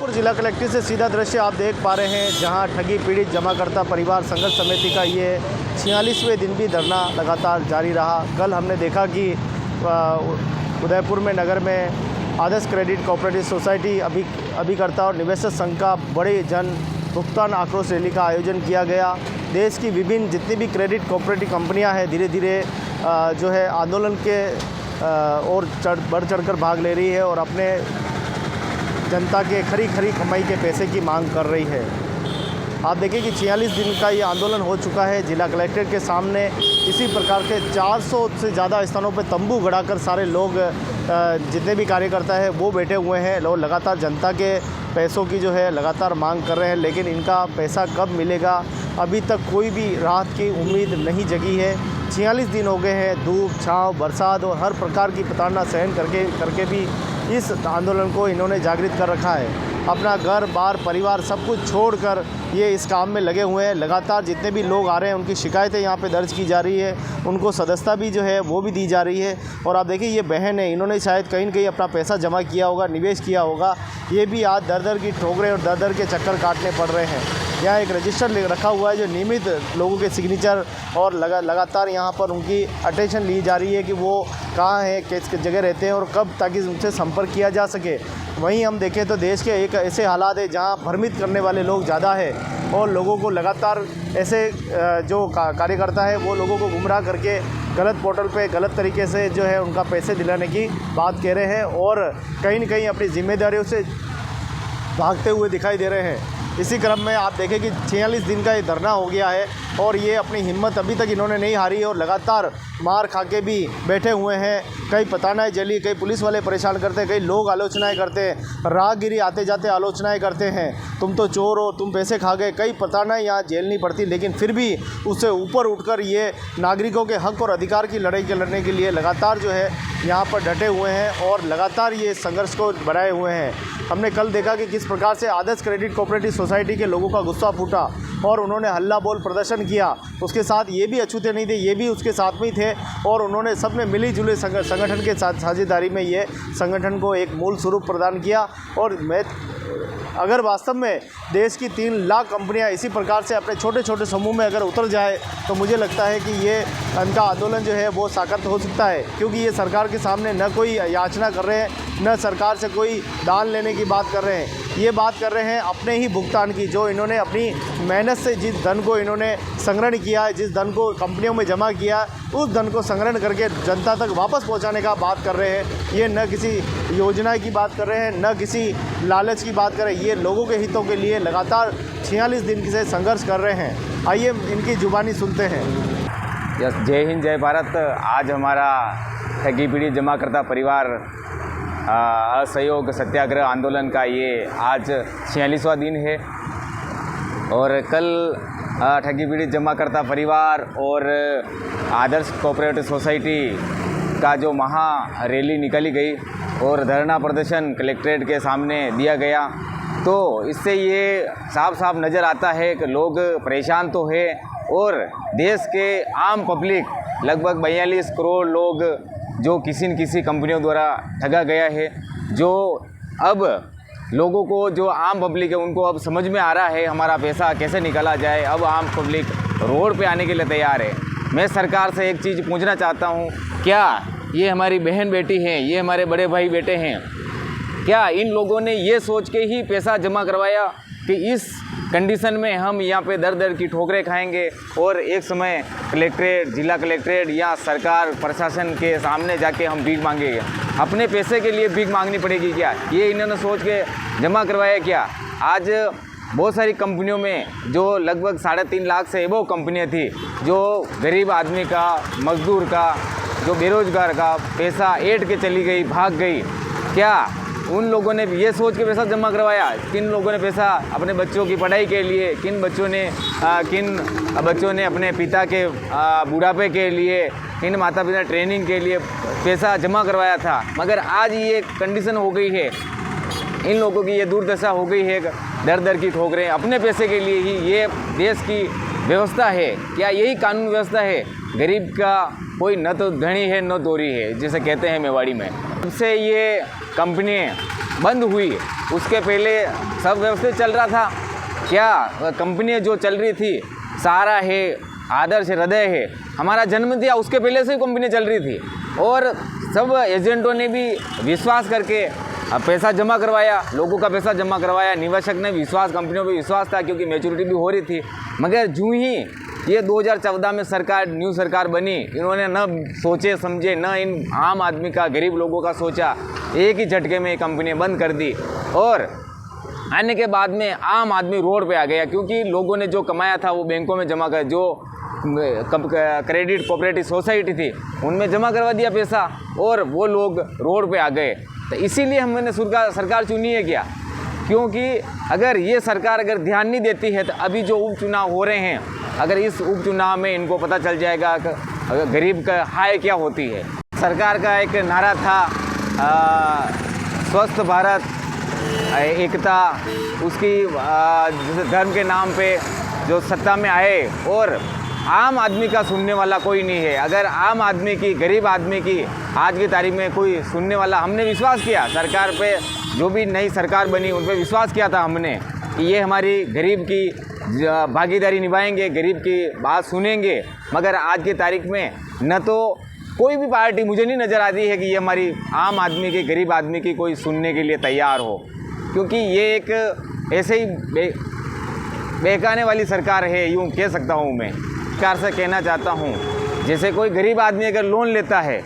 शाहपुर जिला कलेक्ट्रेट से सीधा दृश्य आप देख पा रहे हैं, जहां ठगी पीड़ित जमाकर्ता परिवार संघर्ष समिति का ये 46वें दिन भी धरना लगातार जारी रहा। कल हमने देखा कि उदयपुर में नगर में आदर्श क्रेडिट कोऑपरेटिव सोसाइटी अभिकर्ता और निवेशक संघ का बड़े जन भुगतान आक्रोश रैली का आयोजन किया गया। देश की विभिन्न जितनी भी क्रेडिट कोऑपरेटिव कंपनियां हैं धीरे धीरे जो है आंदोलन के और बढ़ चढ़कर भाग ले रही है और अपने जनता के खरी कमाई के पैसे की मांग कर रही है। आप देखिए कि 46 दिन का ये आंदोलन हो चुका है। जिला कलेक्ट्रेट के सामने इसी प्रकार के 400 से ज़्यादा स्थानों पर तंबू गड़ाकर सारे लोग जितने भी कार्यकर्ता हैं वो बैठे हुए हैं और लगातार जनता के पैसों की जो है लगातार मांग कर रहे हैं, लेकिन इनका पैसा कब मिलेगा अभी तक कोई भी राहत की उम्मीद नहीं जगी है। 46 दिन हो गए हैं, धूप छाँव बरसात और हर प्रकार की प्रताड़ना सहन करके भी इस आंदोलन को इन्होंने जागृत कर रखा है। अपना घर बार परिवार सब कुछ छोड़कर ये इस काम में लगे हुए हैं। लगातार जितने भी लोग आ रहे हैं उनकी शिकायतें यहाँ पे दर्ज की जा रही है, उनको सदस्यता भी जो है वो भी दी जा रही है। और आप देखिए ये बहन है, इन्होंने शायद कहीं न कहीं अपना पैसा जमा किया होगा, निवेश किया होगा, ये भी आज दर की ठोकरें और दर के चक्कर काटने पड़ रहे हैं। यहाँ एक रजिस्टर रखा हुआ है जो नियमित लोगों के सिग्नेचर और लगातार यहाँ पर उनकी अटेंशन ली जा रही है कि वो कहाँ हैं, किस जगह रहते हैं और कब, ताकि उनसे संपर्क किया जा सके। वहीं हम देखें तो देश के एक ऐसे हालात है जहाँ भ्रमित करने वाले लोग ज़्यादा है और लोगों को लगातार ऐसे जो कार्यकर्ता है वो लोगों को गुमराह करके गलत पोर्टल पे गलत तरीके से जो है उनका पैसे दिलाने की बात कह रहे हैं और कहीं न कहीं अपनी जिम्मेदारियों से भागते हुए दिखाई दे रहे हैं। इसी क्रम में आप देखें कि 46 दिन का ये धरना हो गया है और ये अपनी हिम्मत अभी तक इन्होंने नहीं हारी और लगातार मार खा के भी बैठे हुए हैं। कई पतानाएँ जली, कई पुलिस वाले परेशान करते हैं, कई लोग आलोचनाएं करते हैं, राहगीरी आते जाते आलोचनाएं करते हैं, तुम तो चोर हो, तुम पैसे खा गए, कई पतानाएँ यहाँ झेलनी पड़ती। लेकिन फिर भी उससे ऊपर उठकर ये नागरिकों के हक और अधिकार की लड़ाई लड़ने के लिए लगातार जो है यहाँ पर डटे हुए हैं और लगातार ये संघर्ष को बढ़ाए हुए हैं। हमने कल देखा कि किस प्रकार से आदर्श क्रेडिट कोऑपरेटिव सोसाइटी के लोगों का गुस्सा फूटा और उन्होंने हल्ला बोल प्रदर्शन किया। उसके साथ ये भी अछूते नहीं थे, ये भी उसके साथ में ही थे और उन्होंने सबने मिली जुली संगठन के साथ साझेदारी में ये संगठन को एक मूल स्वरूप प्रदान किया। और अगर वास्तव में देश की 3 लाख कंपनियां इसी प्रकार से अपने छोटे छोटे समूह में अगर उतर जाए तो मुझे लगता है कि ये इनका आंदोलन जो है वो साकार हो सकता है, क्योंकि ये सरकार के सामने न कोई याचना कर रहे हैं, न सरकार से कोई दान लेने की बात कर रहे हैं। ये बात कर रहे हैं अपने ही भुगतान की, जो इन्होंने अपनी मेहनत से जिस धन को इन्होंने संग्रहण किया है, जिस धन को कंपनियों में जमा किया है, उस धन को संग्रहण करके जनता तक वापस पहुंचाने का बात कर रहे हैं। ये न किसी योजना की बात कर रहे हैं, न किसी लालच की बात कर रहे हैं, ये लोगों के हितों के लिए लगातार 46 दिन से संघर्ष कर रहे हैं। आइए इनकी जुबानी सुनते हैं। जय हिंद, जय भारत। आज हमारा ठगी पीड़ित जमाकर्ता परिवार असहयोग सत्याग्रह आंदोलन का ये आज 46वां दिन है और कल ठगी पीड़ित जमाकर्ता परिवार और आदर्श कोऑपरेटिव सोसाइटी का जो महा रैली निकाली गई और धरना प्रदर्शन कलेक्ट्रेट के सामने दिया गया, तो इससे ये साफ नज़र आता है कि लोग परेशान तो है और देश के आम पब्लिक लगभग 42 करोड़ लोग जो किसी न किसी कंपनियों द्वारा ठगा गया है, जो अब लोगों को, जो आम पब्लिक है उनको अब समझ में आ रहा है हमारा पैसा कैसे निकाला जाए। अब आम पब्लिक रोड पे आने के लिए तैयार है। मैं सरकार से एक चीज़ पूछना चाहता हूँ, क्या ये हमारी बहन बेटी हैं, ये हमारे बड़े भाई बेटे हैं, क्या इन लोगों ने ये सोच के ही पैसा जमा करवाया कि इस कंडीशन में हम यहाँ पे दर की ठोकरें खाएंगे और एक समय कलेक्ट्रेट, जिला कलेक्ट्रेट या सरकार प्रशासन के सामने जाके हम भीख मांगेंगे? अपने पैसे के लिए भीख मांगनी पड़ेगी क्या? ये इन्होंने सोच के जमा करवाया क्या? आज बहुत सारी कंपनियों में जो लगभग 3.5 लाख से एबव कंपनियाँ थी, जो गरीब आदमी का, मजदूर का, जो बेरोजगार का पैसा ऐंठ के चली गई, भाग गई। क्या उन लोगों ने ये सोच के पैसा जमा करवाया? किन लोगों ने पैसा अपने बच्चों की पढ़ाई के लिए, किन बच्चों ने अपने पिता के बुढ़ापे के लिए, किन माता पिता ट्रेनिंग के लिए पैसा जमा करवाया था? मगर आज ये कंडीशन हो गई है, इन लोगों की ये दुर्दशा हो गई है, दर की ठोकरें अपने पैसे के लिए ही। ये देश की व्यवस्था है क्या? यही कानून व्यवस्था है? गरीब का कोई न तो धनी है न तोरी है, जैसे कहते हैं मेवाड़ी में। सबसे ये कंपनी बंद हुई उसके पहले सब व्यवस्थित चल रहा था क्या? कंपनियाँ जो चल रही थी, सहारा है, आदर्श हृदय है, हमारा जन्म दिया उसके पहले से ही कंपनी चल रही थी और सब एजेंटों ने भी विश्वास करके पैसा जमा करवाया, लोगों का पैसा जमा करवाया, निवेशक ने विश्वास, कंपनियों पे विश्वास था क्योंकि मैच्योरिटी भी हो रही थी। मगर जो ही ये 2014 में सरकार, न्यू सरकार बनी, इन्होंने न सोचे समझे, न इन आम आदमी का, गरीब लोगों का सोचा, एक ही झटके में कंपनी बंद कर दी और आने के बाद में आम आदमी रोड पे आ गया क्योंकि लोगों ने जो कमाया था वो बैंकों में जमा कर, जो क्रेडिट कोऑपरेटिव सोसाइटी थी उनमें जमा करवा दिया पैसा और वो लोग रोड पे आ गए। तो इसीलिए हमने सरकार चुनी है क्या? क्योंकि अगर ये सरकार अगर ध्यान नहीं देती है तो अभी जो उपचुनाव हो रहे हैं, अगर इस उपचुनाव में इनको पता चल जाएगा कि गरीब का हाय क्या होती है। सरकार का एक नारा था स्वस्थ भारत, एकता, उसकी जैसे धर्म के नाम पे जो सत्ता में आए और आम आदमी का सुनने वाला कोई नहीं है। अगर आम आदमी की, गरीब आदमी की आज की तारीख में कोई सुनने वाला, हमने विश्वास किया सरकार पे, जो भी नई सरकार बनी उन पे विश्वास किया था हमने कि ये हमारी गरीब की भागीदारी निभाएंगे, गरीब की बात सुनेंगे। मगर आज की तारीख में न तो कोई भी पार्टी मुझे नहीं नज़र आती है कि ये हमारी आम आदमी की, गरीब आदमी की कोई सुनने के लिए तैयार हो, क्योंकि ये एक ऐसे ही बहकाने वाली सरकार है, यूँ कह सकता हूँ मैं। सरकार से कहना चाहता हूँ, जैसे कोई गरीब आदमी अगर लोन लेता है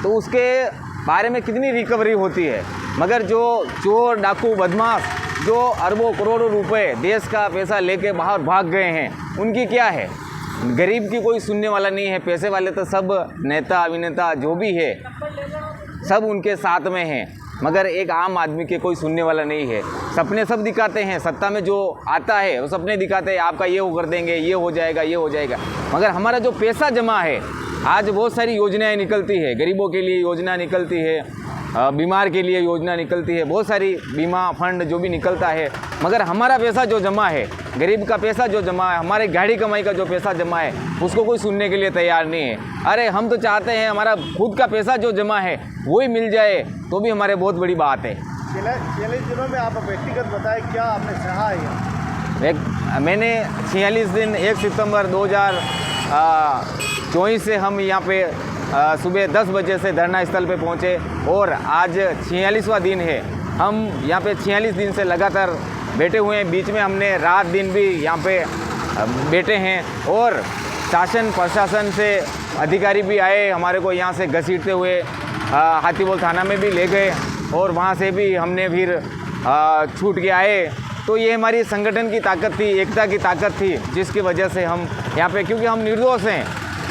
तो उसके बारे में कितनी रिकवरी होती है, मगर जो चोर, डाकू, बदमाश जो अरबों करोड़ों रुपए देश का पैसा लेके बाहर भाग गए हैं, उनकी क्या है? गरीब की कोई सुनने वाला नहीं है। पैसे वाले तो सब नेता, अभिनेता जो भी है सब उनके साथ में हैं, मगर एक आम आदमी के कोई सुनने वाला नहीं है। सपने सब दिखाते हैं, सत्ता में जो आता है वो सपने दिखाते हैं, आपका ये वो कर देंगे, ये हो जाएगा, ये हो जाएगा। मगर हमारा जो पैसा जमा है, आज बहुत सारी योजनाएं निकलती है, गरीबों के लिए योजना निकलती है, बीमार के लिए योजना निकलती है, बहुत सारी बीमा फंड जो भी निकलता है, मगर हमारा पैसा जो जमा है, गरीब का पैसा जो जमा है, हमारे गाड़ी कमाई का जो पैसा जमा है, उसको कोई सुनने के लिए तैयार नहीं है। अरे हम तो चाहते हैं हमारा खुद का पैसा जो जमा है वही मिल जाए तो भी हमारे बहुत बड़ी बात है। 46 दिनों में आप व्यक्तिगत बताएं क्या आपने सहा है? मैंने 46 दिन 1 सितंबर 2024 से हम यहाँ पे सुबह 10 बजे से धरना स्थल पे पहुँचे और आज 46वां दिन है। हम यहाँ पे 46 दिन से लगातार बैठे हुए हैं। बीच में हमने रात दिन भी यहाँ पे बैठे हैं और शासन प्रशासन से अधिकारी भी आए, हमारे को यहाँ से घसीटते हुए हाथीबोल थाना में भी ले गए और वहाँ से भी हमने फिर छूट के आए। तो ये हमारी संगठन की ताकत थी, एकता की ताकत थी, जिसकी वजह से हम यहाँ पे, क्योंकि हम निर्दोष हैं,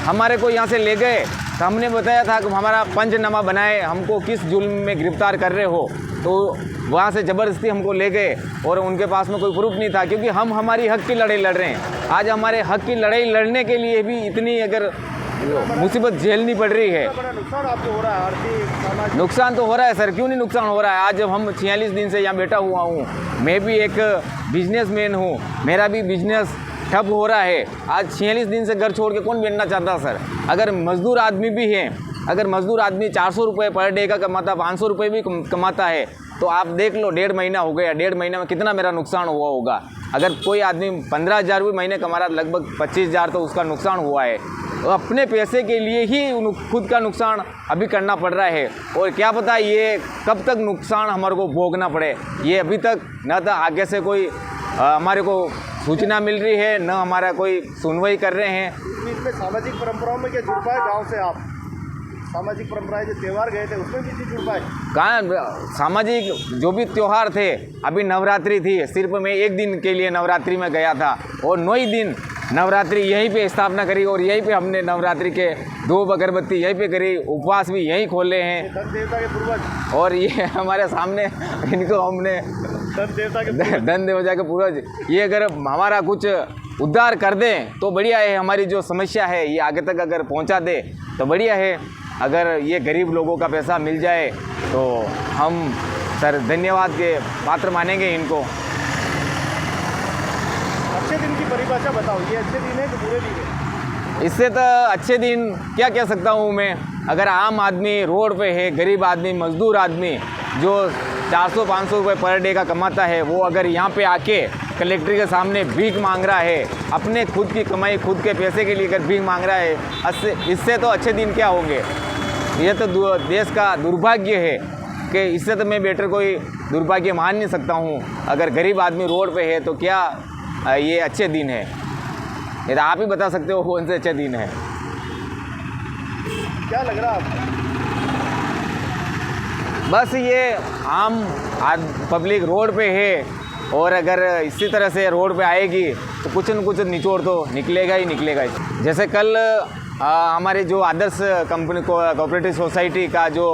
हमारे को यहाँ से ले गए तो हमने बताया था कि हमारा पंचनामा बनाए, हमको किस जुल्म में गिरफ्तार कर रहे हो, तो वहाँ से ज़बरदस्ती हमको ले गए और उनके पास में कोई प्रूफ नहीं था, क्योंकि हम हमारी हक की लड़ाई लड़ रहे हैं। आज हमारे हक की लड़ाई लड़ने के लिए भी इतनी अगर मुसीबत झेलनी पड़ रही है। नुकसान आपको हो रहा है? नुकसान तो हो रहा है सर, क्यों नहीं नुकसान हो रहा है। आज जब हम 46 दिन से यहाँ बैठा हुआ हूँ, मैं भी एक बिजनेसमैन हूँ, मेरा भी बिजनेस ठप हो रहा है। आज 46 दिन से घर छोड़ के कौन बैठना चाहता सर। अगर मजदूर आदमी भी हैं, अगर मजदूर आदमी 400 रुपये पर डे का कमाता, 500 रुपये भी कमाता है, तो आप देख लो 1.5 महीना हो गया, 1.5 महीने में कितना मेरा नुकसान हुआ होगा। अगर कोई आदमी 15,000 रुपये महीने कमा रहा, लगभग 25,000 तो उसका नुकसान हुआ है। तो अपने पैसे के लिए ही खुद का नुकसान अभी करना पड़ रहा है और क्या पता ये कब तक नुकसान हमारे को भोगना पड़े। ये अभी तक न तो आगे से कोई हमारे को सूचना मिल रही है, न हमारा कोई सुनवाई कर रहे हैं। इसमें सामाजिक परंपराओं में क्या जुड़ पाए गाँव से आप? सामाजिक परंपराएं जो त्यौहार गए थे उसमें भी नहीं जुड़ पाए? कहाँ सामाजिक जो भी त्यौहार थे, अभी नवरात्रि थी, सिर्फ मैं 1 दिन के लिए नवरात्रि में गया था और 9 ही दिन नवरात्रि यहीं पे स्थापना करी और यहीं पे हमने नवरात्रि के 2 अगरबत्ती यहीं पे करी, उपवास भी यहीं खोले हैं। धन देवता के पूर्वज और ये हमारे सामने इनको हमने धन देवता के पूर्वज, ये अगर हमारा कुछ उद्धार कर दें तो बढ़िया है। हमारी जो समस्या है ये आगे तक अगर पहुंचा दे तो बढ़िया है। अगर ये गरीब लोगों का पैसा मिल जाए तो हम सर धन्यवाद के पात्र मानेंगे इनको। अच्छे दिन की परिभाषा बताओ, ये अच्छे दिन है कि बुरे दिन है? इससे तो अच्छे दिन क्या कह सकता हूँ मैं। अगर आम आदमी रोड पे है, गरीब आदमी, मजदूर आदमी जो 400-500 रुपये पर डे का कमाता है, वो अगर यहाँ पे आके कलेक्टर के सामने भीख मांग रहा है, अपने खुद की कमाई खुद के पैसे के लिए अगर भीख मांग रहा है, इससे तो अच्छे दिन क्या होंगे। ये तो देश का दुर्भाग्य है कि इससे तो मैं बेटर कोई दुर्भाग्य मान नहीं सकता हूँ। अगर गरीब आदमी रोड पे है तो क्या ये अच्छे दिन है? ये तो आप ही बता सकते हो कौन से अच्छे दिन है। क्या लग रहा है आपको? बस ये आम पब्लिक रोड पे है, और अगर इसी तरह से रोड पे आएगी तो कुछ न कुछ निचोड़ तो निकलेगा ही निकलेगा। जैसे कल हमारी जो आदर्श कंपनी कोऑपरेटिव सोसाइटी का जो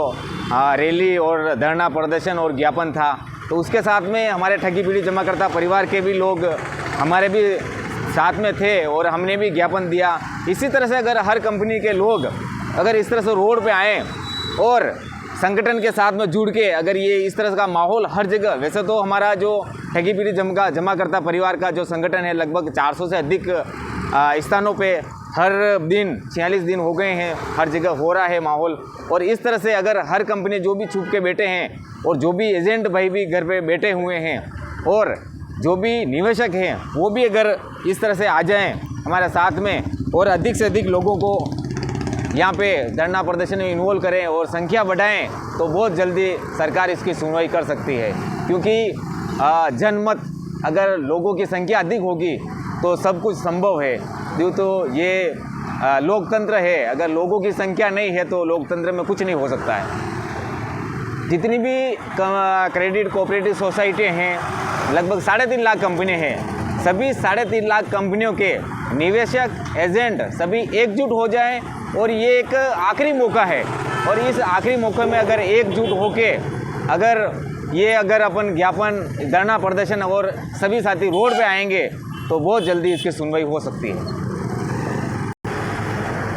रैली और धरना प्रदर्शन और ज्ञापन था, तो उसके साथ में हमारे ठगी पीड़ित जमाकर्ता परिवार के भी लोग हमारे भी साथ में थे और हमने भी ज्ञापन दिया। इसी तरह से अगर हर कंपनी के लोग अगर इस तरह से रोड पे आएँ और संगठन के साथ में जुड़ के अगर ये इस तरह का माहौल हर जगह, वैसे तो हमारा जो ठगी पीड़ित जमाकर्ता परिवार का जो संगठन है लगभग 400 से अधिक स्थानों पे हर दिन 46 दिन हो गए हैं, हर जगह हो रहा है माहौल। और इस तरह से अगर हर कंपनी जो भी छुप के बैठे हैं और जो भी एजेंट भाई भी घर पे बैठे हुए हैं और जो भी निवेशक हैं वो भी अगर इस तरह से आ जाएं हमारे साथ में और अधिक से अधिक लोगों को यहाँ पे धरना प्रदर्शन में इन्वॉल्व करें और संख्या बढ़ाएं, तो बहुत जल्दी सरकार इसकी सुनवाई कर सकती है। क्योंकि जनमत अगर लोगों की संख्या अधिक होगी तो सब कुछ संभव है। क्यों तो ये लोकतंत्र है, अगर लोगों की संख्या नहीं है तो लोकतंत्र में कुछ नहीं हो सकता है। जितनी भी क्रेडिट कोऑपरेटिव सोसाइटी हैं, लगभग 3.5 लाख कंपनी हैं, सभी 3.5 लाख कंपनियों के निवेशक एजेंट सभी एकजुट हो जाएं और ये एक आखिरी मौका है। और इस आखिरी मौके में अगर एकजुट होके अगर अपन ज्ञापन धरना प्रदर्शन और सभी साथी रोड पे आएंगे तो बहुत जल्दी इसकी सुनवाई हो सकती है।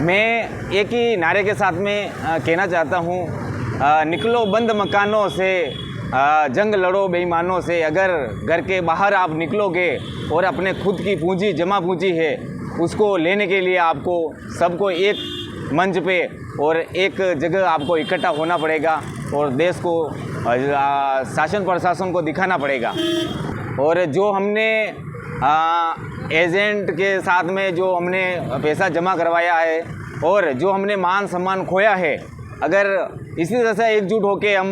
मैं एक ही नारे के साथ में कहना चाहता हूँ, निकलो बंद मकानों से, जंग लड़ो बेईमानों से। अगर घर के बाहर आप निकलोगे और अपने खुद की पूंजी जमा पूंजी है उसको लेने के लिए आपको सबको एक मंच पे और एक जगह आपको इकट्ठा होना पड़ेगा और देश को शासन प्रशासन को दिखाना पड़ेगा। और जो हमने एजेंट के साथ में जो हमने पैसा जमा करवाया है और जो हमने मान सम्मान खोया है, अगर इसी तरह से एकजुट होकर हम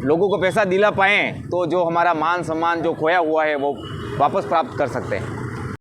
लोगों को पैसा दिला पाएँ तो जो हमारा मान सम्मान जो खोया हुआ है वो वापस प्राप्त कर सकते हैं।